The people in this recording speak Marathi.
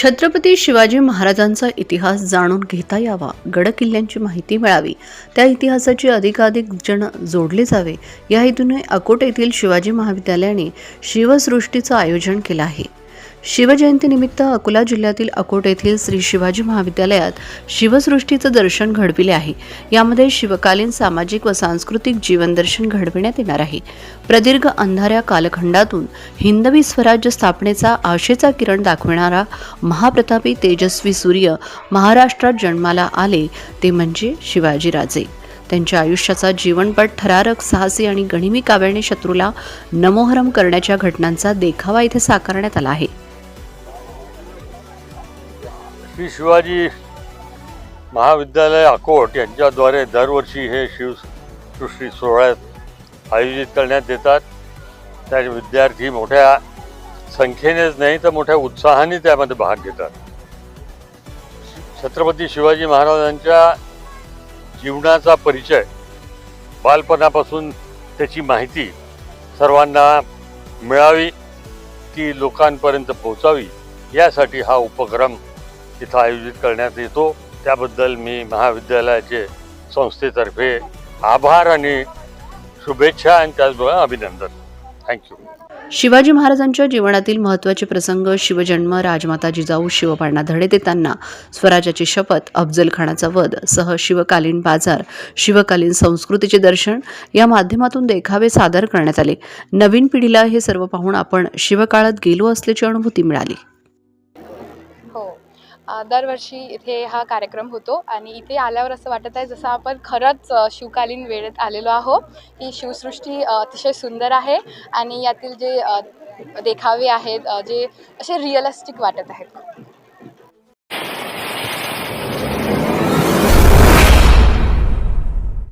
छत्रपती शिवाजी महाराजांचा इतिहास जाणून घेता यावा, गडकिल्ल्यांची माहिती मिळावी, त्या इतिहासाची अधिकाधिक जण जोडले जावे या हेतूने अकोट येथील शिवाजी महाविद्यालयाने शिवसृष्टीचं आयोजन केलं आहे। शिवजयंतीनिमित्त अकोला जिल्ह्यातील अकोट येथील श्री शिवाजी महाविद्यालयात शिवसृष्टीचं दर्शन घडविले आहे। यामध्ये शिवकालीन सामाजिक व सांस्कृतिक जीवनदर्शन घडविण्यात येणार आहे। प्रदीर्घ अंधाऱ्या कालखंडातून हिंदवी स्वराज्य स्थापनेचा आशेचा किरण दाखविणारा महाप्रतापी तेजस्वी सूर्य महाराष्ट्रात जन्माला आले ते म्हणजे शिवाजीराजे। त्यांच्या आयुष्याचा जीवनपट थरारक, साहसी आणि गनिमी काव्याने शत्रूला नमोहरम करण्याच्या घटनांचा देखावा इथे साकारण्यात आला आहे। श्री शिवाजी महाविद्यालय अकोट यांच्याद्वारे दरवर्षी हे शिवसृष्टी सोहळ्यात आयोजित करण्यात येतात। त्या विद्यार्थी मोठ्या संख्येनेच नाही तर मोठ्या उत्साहाने त्यामध्ये भाग घेतात। छत्रपती शिवाजी महाराजांच्या जीवनाचा परिचय, बालपणापासून त्याची माहिती सर्वांना मिळावी, ती लोकांपर्यंत पोहोचावी यासाठी हा उपक्रम इथं आयोजित करण्यात येतो। त्याबद्दल मी महाविद्यालयाचे संस्थेतर्फे आभार आणि शुभेच्छा आणि त्याचबरोबर अभिनंदन। थँक्यू। शिवाजी महाराजांच्या जीवनातील महत्त्वाचे प्रसंग, शिवजन्म, राजमाता जिजाऊ शिवपाळणा धडे देताना स्वराज्याची शपथ, अफजलखानाचा वध सह शिवकालीन बाजार, शिवकालीन संस्कृतीचे दर्शन या माध्यमातून देखावे सादर करण्यात आले। नवीन पिढीला हे सर्व पाहून आपण शिवकाळात गेलो असल्याची अनुभूती मिळाली। दरवर्षी इथे हा कार्यक्रम होतो आणि इथे आल्यावर असं वाटत आहे जसं आपण खरंच शिवकालीन वेळेत आलेलो आहोत। ही शिवसृष्टी अतिशय सुंदर आहे आणि यातील जे देखावे आहेत जे असे रिअलिस्टिक वाटत आहेत।